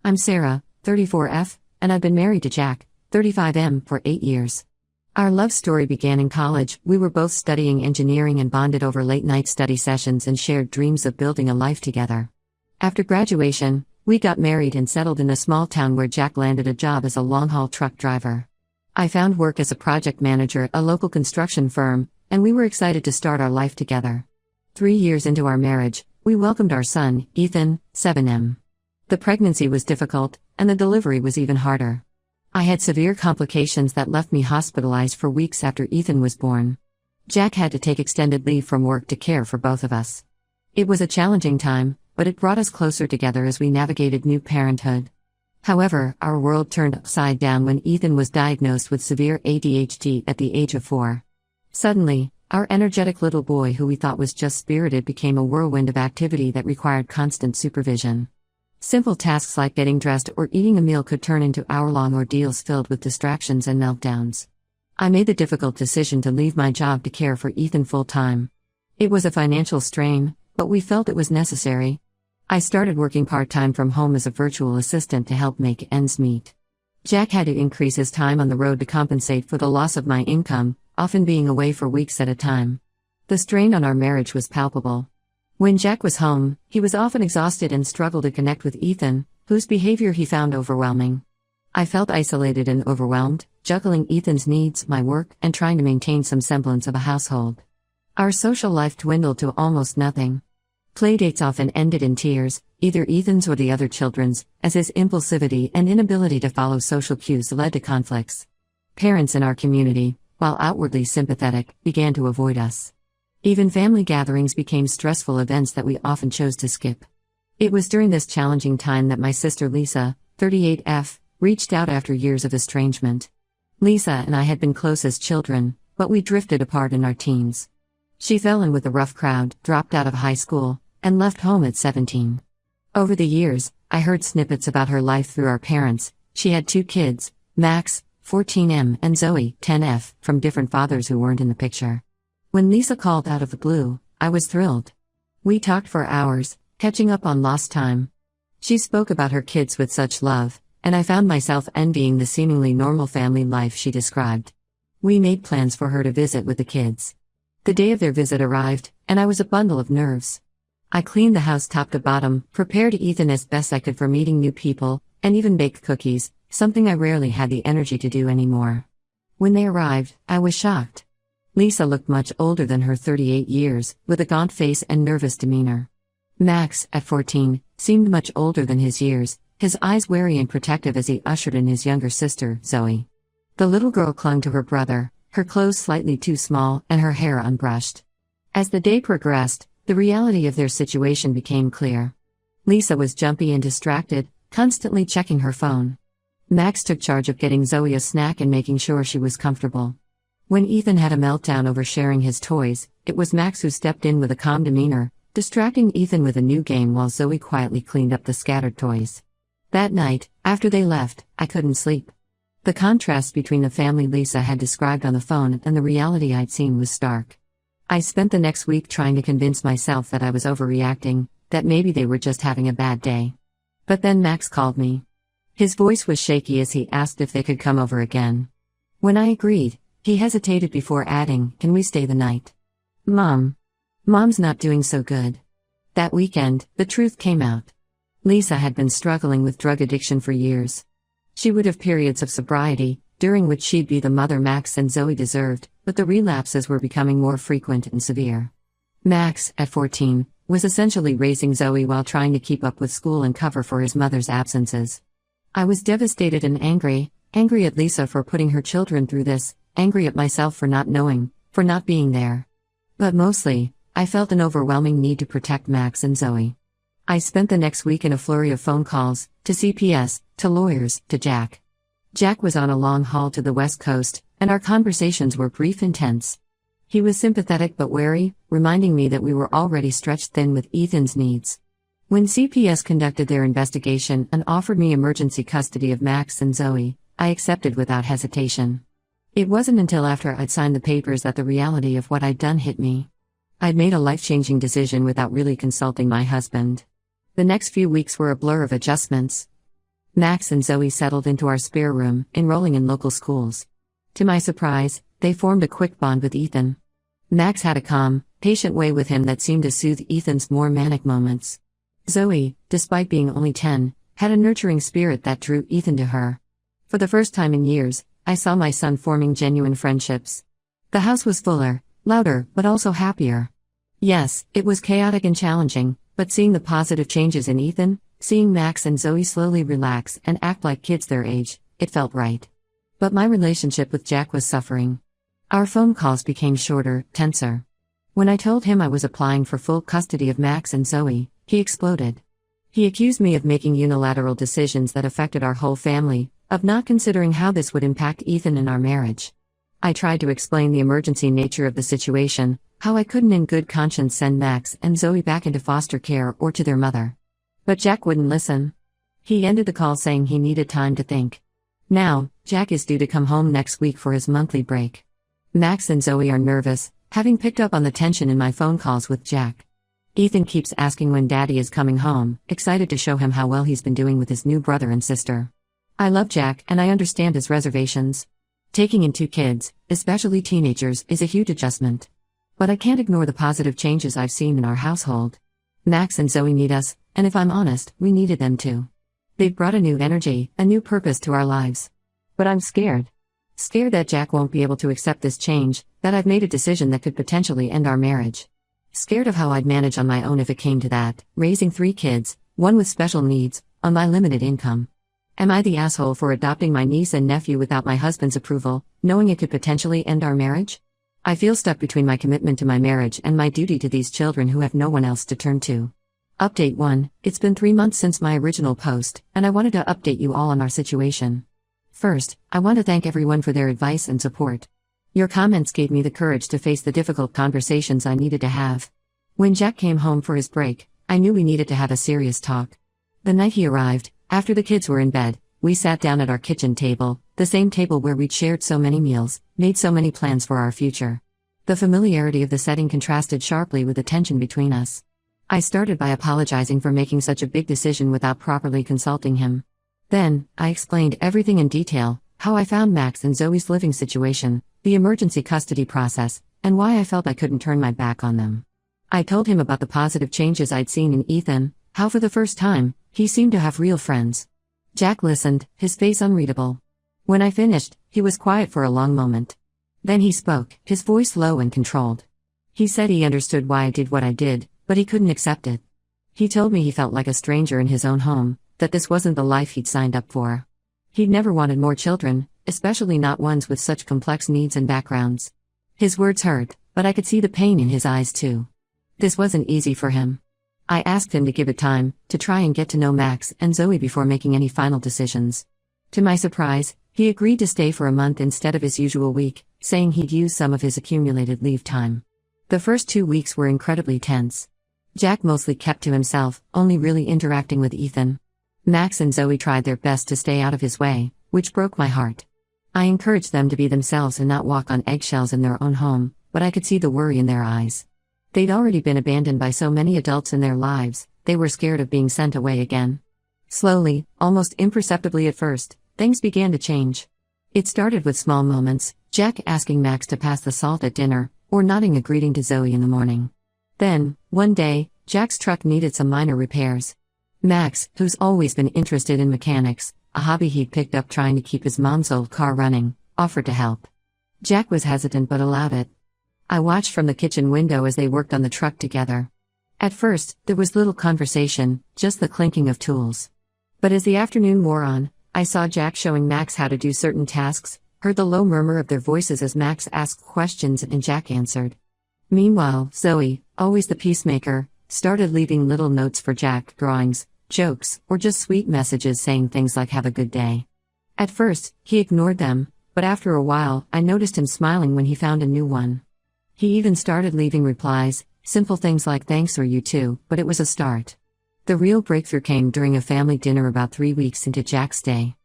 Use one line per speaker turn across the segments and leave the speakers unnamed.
I'm Sarah, 34F, and I've been married to Jack, 35M, for 8 years. Our love story began in college. We were both studying engineering and bonded over late-night study sessions and shared dreams of building a life together. After graduation, we got married and settled in a small town where Jack landed a job as a long-haul truck driver. I found work as a project manager at a local construction firm, and we were excited to start our life together. 3 years into our marriage, we welcomed our son, Ethan, 7M. The pregnancy was difficult, and the delivery was even harder. I had severe complications that left me hospitalized for weeks after Ethan was born. Jack had to take extended leave from work to care for both of us. It was a challenging time, but it brought us closer together as we navigated new parenthood. However, our world turned upside down when Ethan was diagnosed with severe ADHD at the age of 4. Suddenly, our energetic little boy who we thought was just spirited became a whirlwind of activity that required constant supervision. Simple tasks like getting dressed or eating a meal could turn into hour-long ordeals filled with distractions and meltdowns. I made the difficult decision to leave my job to care for Ethan full-time. It was a financial strain, but we felt it was necessary. I started working part-time from home as a virtual assistant to help make ends meet. Jack had to increase his time on the road to compensate for the loss of my income, often being away for weeks at a time. The strain on our marriage was palpable. When Jack was home, he was often exhausted and struggled to connect with Ethan, whose behavior he found overwhelming. I felt isolated and overwhelmed, juggling Ethan's needs, my work, and trying to maintain some semblance of a household. Our social life dwindled to almost nothing. Playdates often ended in tears, either Ethan's or the other children's, as his impulsivity and inability to follow social cues led to conflicts. Parents in our community, while outwardly sympathetic, began to avoid us. Even family gatherings became stressful events that we often chose to skip. It was during this challenging time that my sister Lisa, 38F, reached out after years of estrangement. Lisa and I had been close as children, but we drifted apart in our teens. She fell in with a rough crowd, dropped out of high school, and left home at 17. Over the years, I heard snippets about her life through our parents. She had 2 kids, Max, 14M, and Zoe, 10F, from different fathers who weren't in the picture. When Lisa called out of the blue, I was thrilled. We talked for hours, catching up on lost time. She spoke about her kids with such love, and I found myself envying the seemingly normal family life she described. We made plans for her to visit with the kids. The day of their visit arrived, and I was a bundle of nerves. I cleaned the house top to bottom, prepared Ethan as best I could for meeting new people, and even baked cookies, something I rarely had the energy to do anymore. When they arrived, I was shocked. Lisa looked much older than her 38 years, with a gaunt face and nervous demeanor. Max, at 14, seemed much older than his years, his eyes wary and protective as he ushered in his younger sister, Zoe. The little girl clung to her brother, her clothes slightly too small and her hair unbrushed. As the day progressed, the reality of their situation became clear. Lisa was jumpy and distracted, constantly checking her phone. Max took charge of getting Zoe a snack and making sure she was comfortable. When Ethan had a meltdown over sharing his toys, it was Max who stepped in with a calm demeanor, distracting Ethan with a new game while Zoe quietly cleaned up the scattered toys. That night, after they left, I couldn't sleep. The contrast between the family Lisa had described on the phone and the reality I'd seen was stark. I spent the next week trying to convince myself that I was overreacting, that maybe they were just having a bad day. But then Max called me. His voice was shaky as he asked if they could come over again. When I agreed, he hesitated before adding, "Can we stay the night?" Mom's not doing so good." That weekend, the truth came out. Lisa had been struggling with drug addiction for years. She would have periods of sobriety, during which she'd be the mother Max and Zoe deserved, but the relapses were becoming more frequent and severe. Max, at 14, was essentially raising Zoe while trying to keep up with school and cover for his mother's absences. I was devastated and angry at Lisa for putting her children through this, angry at myself for not knowing, for not being there. But mostly, I felt an overwhelming need to protect Max and Zoe. I spent the next week in a flurry of phone calls, to CPS, to lawyers, to Jack. Jack was on a long haul to the West Coast, and our conversations were brief and tense. He was sympathetic but wary, reminding me that we were already stretched thin with Ethan's needs. When CPS conducted their investigation and offered me emergency custody of Max and Zoe, I accepted without hesitation. It wasn't until after I'd signed the papers that the reality of what I'd done hit me. I'd made a life-changing decision without really consulting my husband. The next few weeks were a blur of adjustments. Max and Zoe settled into our spare room, enrolling in local schools. To my surprise, they formed a quick bond with Ethan. Max had a calm, patient way with him that seemed to soothe Ethan's more manic moments. Zoe, despite being only 10, had a nurturing spirit that drew Ethan to her. For the first time in years, I saw my son forming genuine friendships. The house was fuller, louder, but also happier. Yes, it was chaotic and challenging, but seeing the positive changes in Ethan, seeing Max and Zoe slowly relax and act like kids their age, it felt right. But my relationship with Jack was suffering. Our phone calls became shorter, tenser. When I told him I was applying for full custody of Max and Zoe, he exploded. He accused me of making unilateral decisions that affected our whole family, of not considering how this would impact Ethan and our marriage. I tried to explain the emergency nature of the situation, how I couldn't in good conscience send Max and Zoe back into foster care or to their mother. But Jack wouldn't listen. He ended the call saying he needed time to think. Now, Jack is due to come home next week for his monthly break. Max and Zoe are nervous, having picked up on the tension in my phone calls with Jack. Ethan keeps asking when Daddy is coming home, excited to show him how well he's been doing with his new brother and sister. I love Jack and I understand his reservations. Taking in 2 kids, especially teenagers, is a huge adjustment. But I can't ignore the positive changes I've seen in our household. Max and Zoe need us, and if I'm honest, we needed them too. They've brought a new energy, a new purpose to our lives. But I'm scared. Scared that Jack won't be able to accept this change, that I've made a decision that could potentially end our marriage. Scared of how I'd manage on my own if it came to that, raising 3 kids, one with special needs, on my limited income. Am I the asshole for adopting my niece and nephew without my husband's approval, knowing it could potentially end our marriage? I feel stuck between my commitment to my marriage and my duty to these children who have no one else to turn to. Update 1, it's been 3 months since my original post, and I wanted to update you all on our situation. First, I want to thank everyone for their advice and support. Your comments gave me the courage to face the difficult conversations I needed to have. When Jack came home for his break, I knew we needed to have a serious talk. The night he arrived, after the kids were in bed, we sat down at our kitchen table, the same table where we'd shared so many meals, made so many plans for our future. The familiarity of the setting contrasted sharply with the tension between us. I started by apologizing for making such a big decision without properly consulting him. Then, I explained everything in detail, how I found Max and Zoe's living situation, the emergency custody process, and why I felt I couldn't turn my back on them. I told him about the positive changes I'd seen in Ethan, how for the first time, he seemed to have real friends. Jack listened, his face unreadable. When I finished, he was quiet for a long moment. Then he spoke, his voice low and controlled. He said he understood why I did what I did, but he couldn't accept it. He told me he felt like a stranger in his own home, that this wasn't the life he'd signed up for. He'd never wanted more children, especially not ones with such complex needs and backgrounds. His words hurt, but I could see the pain in his eyes too. This wasn't easy for him. I asked him to give it time, to try and get to know Max and Zoe before making any final decisions. To my surprise, he agreed to stay for a month instead of his usual week, saying he'd use some of his accumulated leave time. The first 2 weeks were incredibly tense. Jack mostly kept to himself, only really interacting with Ethan. Max and Zoe tried their best to stay out of his way, which broke my heart. I encouraged them to be themselves and not walk on eggshells in their own home, but I could see the worry in their eyes. They'd already been abandoned by so many adults in their lives, they were scared of being sent away again. Slowly, almost imperceptibly at first, things began to change. It started with small moments, Jack asking Max to pass the salt at dinner, or nodding a greeting to Zoe in the morning. Then, one day, Jack's truck needed some minor repairs. Max, who's always been interested in mechanics, a hobby he'd picked up trying to keep his mom's old car running, offered to help. Jack was hesitant but allowed it. I watched from the kitchen window as they worked on the truck together. At first, there was little conversation, just the clinking of tools. But as the afternoon wore on, I saw Jack showing Max how to do certain tasks, heard the low murmur of their voices as Max asked questions and Jack answered. Meanwhile, Zoe, always the peacemaker, started leaving little notes for Jack, drawings, jokes, or just sweet messages saying things like "have a good day." At first, he ignored them, but after a while, I noticed him smiling when he found a new one. He even started leaving replies, simple things like "thanks" or "you too," but it was a start. The real breakthrough came during a family dinner about 3 weeks into Jack's day.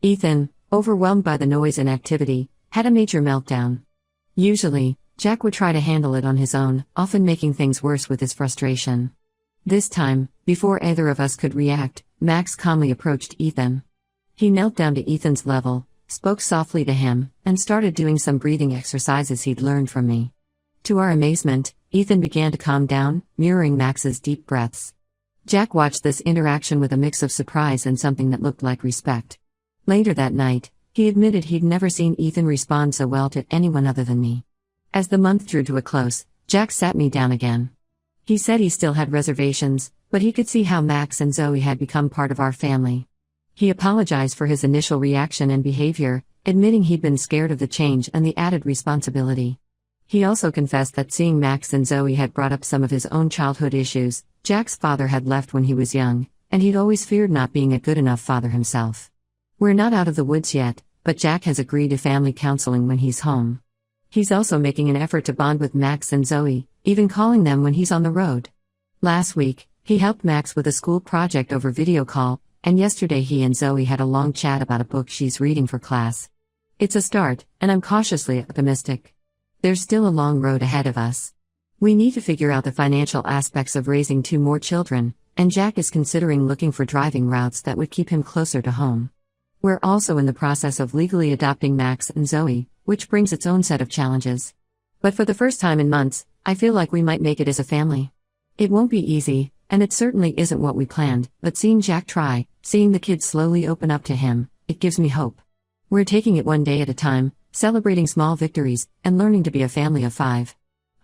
Ethan, overwhelmed by the noise and activity, had a major meltdown. Usually, Jack would try to handle it on his own, often making things worse with his frustration. This time, before either of us could react, Max calmly approached Ethan. He knelt down to Ethan's level, spoke softly to him, and started doing some breathing exercises he'd learned from me. To our amazement, Ethan began to calm down, mirroring Max's deep breaths. Jack watched this interaction with a mix of surprise and something that looked like respect. Later that night, he admitted he'd never seen Ethan respond so well to anyone other than me. As the month drew to a close, Jack sat me down again. He said he still had reservations, but he could see how Max and Zoe had become part of our family. He apologized for his initial reaction and behavior, admitting he'd been scared of the change and the added responsibility. He also confessed that seeing Max and Zoe had brought up some of his own childhood issues. Jack's father had left when he was young, and he'd always feared not being a good enough father himself. We're not out of the woods yet, but Jack has agreed to family counseling when he's home. He's also making an effort to bond with Max and Zoe, even calling them when he's on the road. Last week, he helped Max with a school project over video call, and yesterday he and Zoe had a long chat about a book she's reading for class. It's a start, and I'm cautiously optimistic. There's still a long road ahead of us. We need to figure out the financial aspects of raising 2 more children, and Jack is considering looking for driving routes that would keep him closer to home. We're also in the process of legally adopting Max and Zoe, which brings its own set of challenges. But for the first time in months, I feel like we might make it as a family. It won't be easy, and it certainly isn't what we planned, but seeing Jack try, seeing the kids slowly open up to him, it gives me hope. We're taking it one day at a time, celebrating small victories, and learning to be a family of 5.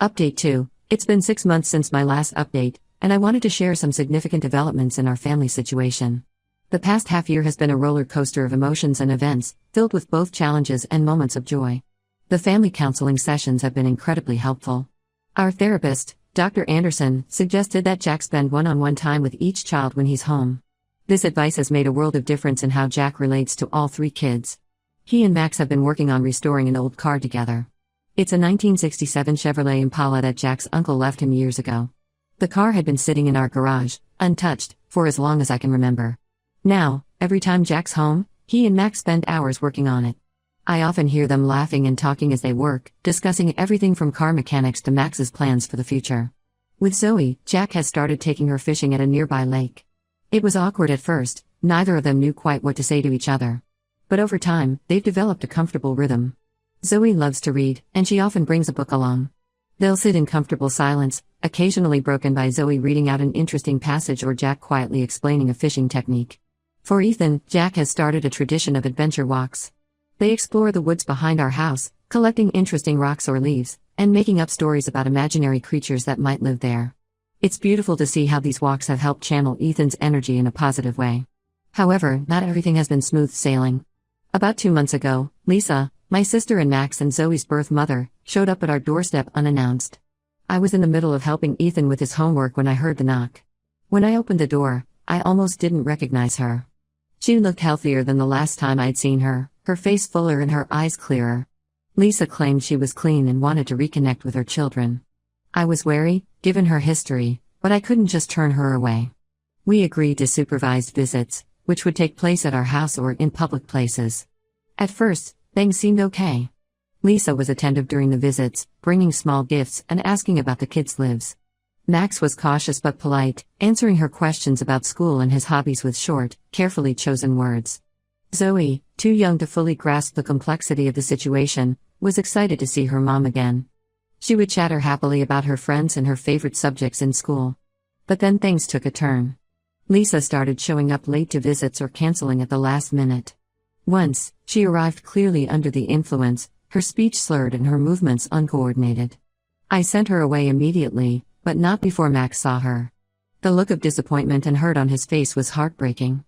Update 2. It's been 6 months since my last update, and I wanted to share some significant developments in our family situation. The past half year has been a roller coaster of emotions and events, filled with both challenges and moments of joy. The family counseling sessions have been incredibly helpful. Our therapist, Dr. Anderson, suggested that Jack spend one-on-one time with each child when he's home. This advice has made a world of difference in how Jack relates to all 3 kids. He and Max have been working on restoring an old car together. It's a 1967 Chevrolet Impala that Jack's uncle left him years ago. The car had been sitting in our garage, untouched, for as long as I can remember. Now, every time Jack's home, he and Max spend hours working on it. I often hear them laughing and talking as they work, discussing everything from car mechanics to Max's plans for the future. With Zoe, Jack has started taking her fishing at a nearby lake. It was awkward at first, neither of them knew quite what to say to each other. But over time, they've developed a comfortable rhythm. Zoe loves to read, and she often brings a book along. They'll sit in comfortable silence, occasionally broken by Zoe reading out an interesting passage or Jack quietly explaining a fishing technique. For Ethan, Jack has started a tradition of adventure walks. They explore the woods behind our house, collecting interesting rocks or leaves, and making up stories about imaginary creatures that might live there. It's beautiful to see how these walks have helped channel Ethan's energy in a positive way. However, not everything has been smooth sailing. About 2 months ago, Lisa, my sister and Max and Zoe's birth mother, showed up at our doorstep unannounced. I was in the middle of helping Ethan with his homework when I heard the knock. When I opened the door, I almost didn't recognize her. She looked healthier than the last time I'd seen her, her face fuller and her eyes clearer. Lisa claimed she was clean and wanted to reconnect with her children. I was wary, given her history, but I couldn't just turn her away. We agreed to supervised visits, which would take place at our house or in public places. At first, things seemed okay. Lisa was attentive during the visits, bringing small gifts and asking about the kids' lives. Max was cautious but polite, answering her questions about school and his hobbies with short, carefully chosen words. Zoe, too young to fully grasp the complexity of the situation, was excited to see her mom again. She would chatter happily about her friends and her favorite subjects in school. But then things took a turn. Lisa started showing up late to visits or canceling at the last minute. Once, she arrived clearly under the influence, her speech slurred and her movements uncoordinated. I sent her away immediately, but not before Max saw her. The look of disappointment and hurt on his face was heartbreaking.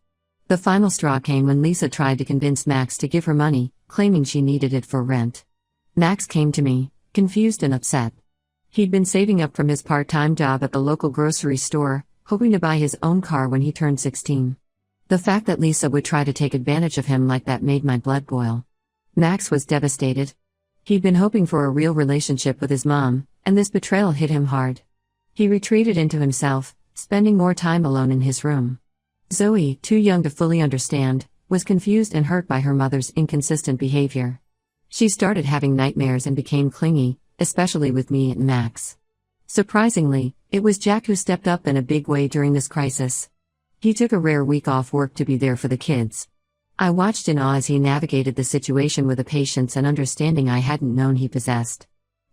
The final straw came when Lisa tried to convince Max to give her money, claiming she needed it for rent. Max came to me, confused and upset. He'd been saving up from his part-time job at the local grocery store, hoping to buy his own car when he turned 16. The fact that Lisa would try to take advantage of him like that made my blood boil. Max was devastated. He'd been hoping for a real relationship with his mom, and this betrayal hit him hard. He retreated into himself, spending more time alone in his room. Zoe, too young to fully understand, was confused and hurt by her mother's inconsistent behavior. She started having nightmares and became clingy, especially with me and Max. Surprisingly, it was Jack who stepped up in a big way during this crisis. He took a rare week off work to be there for the kids. I watched in awe as he navigated the situation with a patience and understanding I hadn't known he possessed.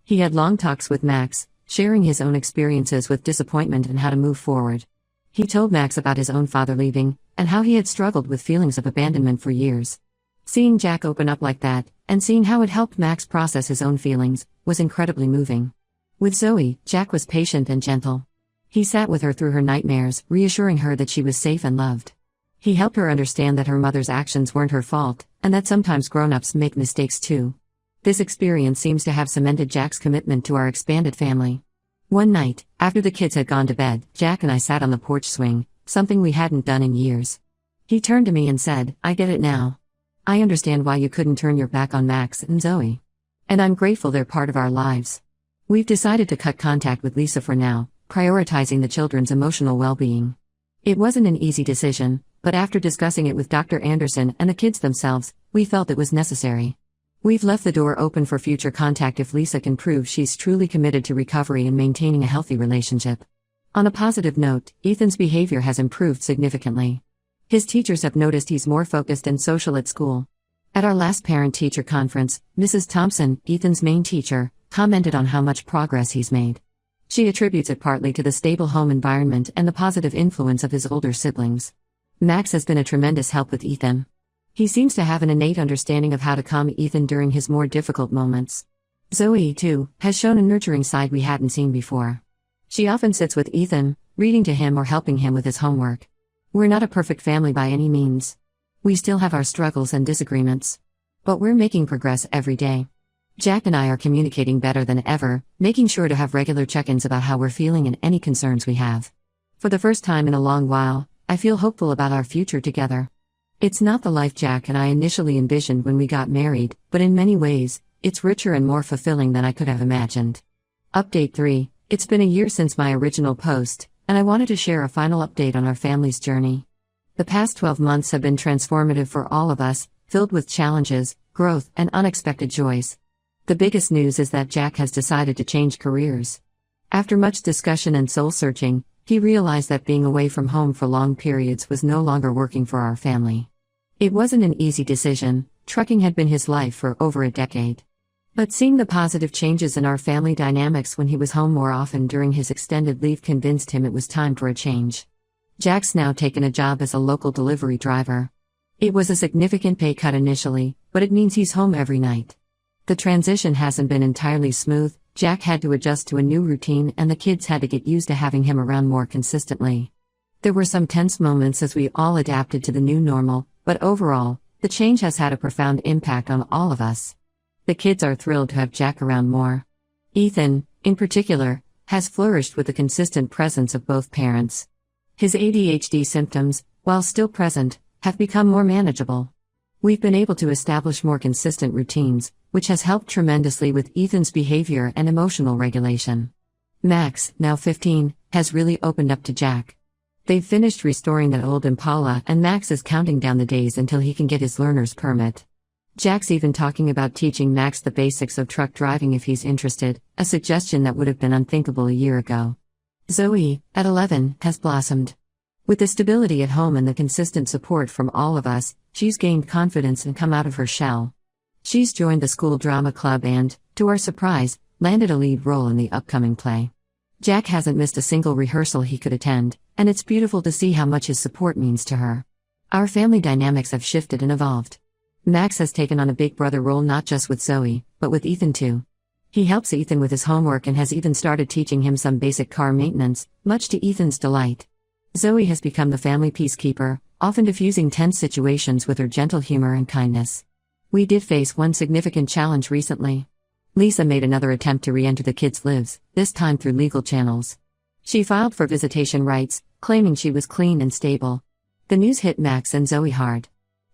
He had long talks with Max, sharing his own experiences with disappointment and how to move forward. He told Max about his own father leaving, and how he had struggled with feelings of abandonment for years. Seeing Jack open up like that, and seeing how it helped Max process his own feelings, was incredibly moving. With Zoe, Jack was patient and gentle. He sat with her through her nightmares, reassuring her that she was safe and loved. He helped her understand that her mother's actions weren't her fault, and that sometimes grown-ups make mistakes too. This experience seems to have cemented Jack's commitment to our expanded family. One night, after the kids had gone to bed, Jack and I sat on the porch swing, something we hadn't done in years. He turned to me and said, "I get it now. I understand why you couldn't turn your back on Max and Zoe. And I'm grateful they're part of our lives. We've decided to cut contact with Lisa for now, prioritizing the children's emotional well-being." It wasn't an easy decision, but after discussing it with Dr. Anderson and the kids themselves, we felt it was necessary. We've left the door open for future contact if Lisa can prove she's truly committed to recovery and maintaining a healthy relationship. On a positive note, Ethan's behavior has improved significantly. His teachers have noticed he's more focused and social at school. At our last parent-teacher conference, Mrs. Thompson, Ethan's main teacher, commented on how much progress he's made. She attributes it partly to the stable home environment and the positive influence of his older siblings. Max has been a tremendous help with Ethan. He seems to have an innate understanding of how to calm Ethan during his more difficult moments. Zoe, too, has shown a nurturing side we hadn't seen before. She often sits with Ethan, reading to him or helping him with his homework. We're not a perfect family by any means. We still have our struggles and disagreements. But we're making progress every day. Jack and I are communicating better than ever, making sure to have regular check-ins about how we're feeling and any concerns we have. For the first time in a long while, I feel hopeful about our future together. It's not the life Jack and I initially envisioned when we got married, but in many ways, it's richer and more fulfilling than I could have imagined. Update 3. It's been a year since my original post, and I wanted to share a final update on our family's journey. The past 12 months have been transformative for all of us, filled with challenges, growth, and unexpected joys. The biggest news is that Jack has decided to change careers. After much discussion and soul-searching, he realized that being away from home for long periods was no longer working for our family. It wasn't an easy decision. Trucking had been his life for over a decade. But seeing the positive changes in our family dynamics when he was home more often during his extended leave convinced him it was time for a change. Jack's now taken a job as a local delivery driver. It was a significant pay cut initially, but it means he's home every night. The transition hasn't been entirely smooth. Jack had to adjust to a new routine and the kids had to get used to having him around more consistently. There were some tense moments as we all adapted to the new normal, but overall, the change has had a profound impact on all of us. The kids are thrilled to have Jack around more. Ethan, in particular, has flourished with the consistent presence of both parents. His ADHD symptoms, while still present, have become more manageable. We've been able to establish more consistent routines, which has helped tremendously with Ethan's behavior and emotional regulation. Max, now 15, has really opened up to Jack. They've finished restoring that old Impala and Max is counting down the days until he can get his learner's permit. Jack's even talking about teaching Max the basics of truck driving if he's interested, a suggestion that would have been unthinkable a year ago. Zoe, at 11, has blossomed. With the stability at home and the consistent support from all of us, she's gained confidence and come out of her shell. She's joined the school drama club and, to our surprise, landed a lead role in the upcoming play. Jack hasn't missed a single rehearsal he could attend, and it's beautiful to see how much his support means to her. Our family dynamics have shifted and evolved. Max has taken on a big brother role not just with Zoe, but with Ethan too. He helps Ethan with his homework and has even started teaching him some basic car maintenance, much to Ethan's delight. Zoe has become the family peacekeeper, often diffusing tense situations with her gentle humor and kindness. We did face one significant challenge recently. Lisa made another attempt to re-enter the kids' lives, this time through legal channels. She filed for visitation rights, claiming she was clean and stable. The news hit Max and Zoe hard.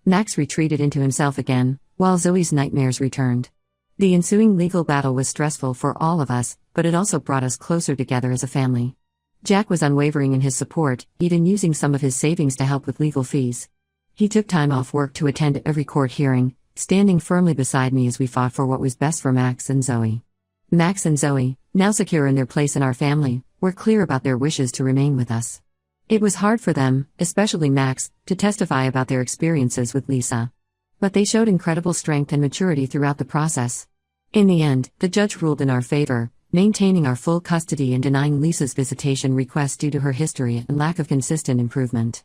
Max retreated into himself again, while Zoe's nightmares returned. The ensuing legal battle was stressful for all of us, but it also brought us closer together as a family. Jack was unwavering in his support, even using some of his savings to help with legal fees. He took time off work to attend every court hearing, standing firmly beside me as we fought for what was best for Max and Zoe. Max and Zoe, now secure in their place in our family, were clear about their wishes to remain with us. It was hard for them, especially Max, to testify about their experiences with Lisa. But they showed incredible strength and maturity throughout the process. In the end, the judge ruled in our favor, maintaining our full custody and denying Lisa's visitation request due to her history and lack of consistent improvement.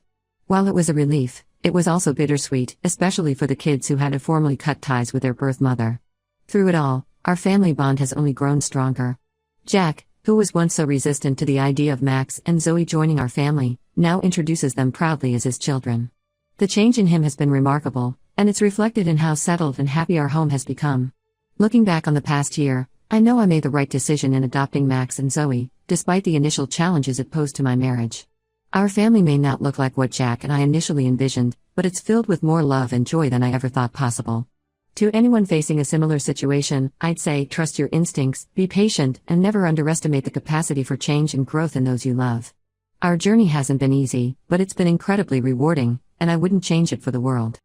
While it was a relief, it was also bittersweet, especially for the kids who had to formally cut ties with their birth mother. Through it all, our family bond has only grown stronger. Jack, who was once so resistant to the idea of Max and Zoe joining our family, now introduces them proudly as his children. The change in him has been remarkable, and it's reflected in how settled and happy our home has become. Looking back on the past year, I know I made the right decision in adopting Max and Zoe, despite the initial challenges it posed to my marriage. Our family may not look like what Jack and I initially envisioned, but it's filled with more love and joy than I ever thought possible. To anyone facing a similar situation, I'd say trust your instincts, be patient, and never underestimate the capacity for change and growth in those you love. Our journey hasn't been easy, but it's been incredibly rewarding, and I wouldn't change it for the world.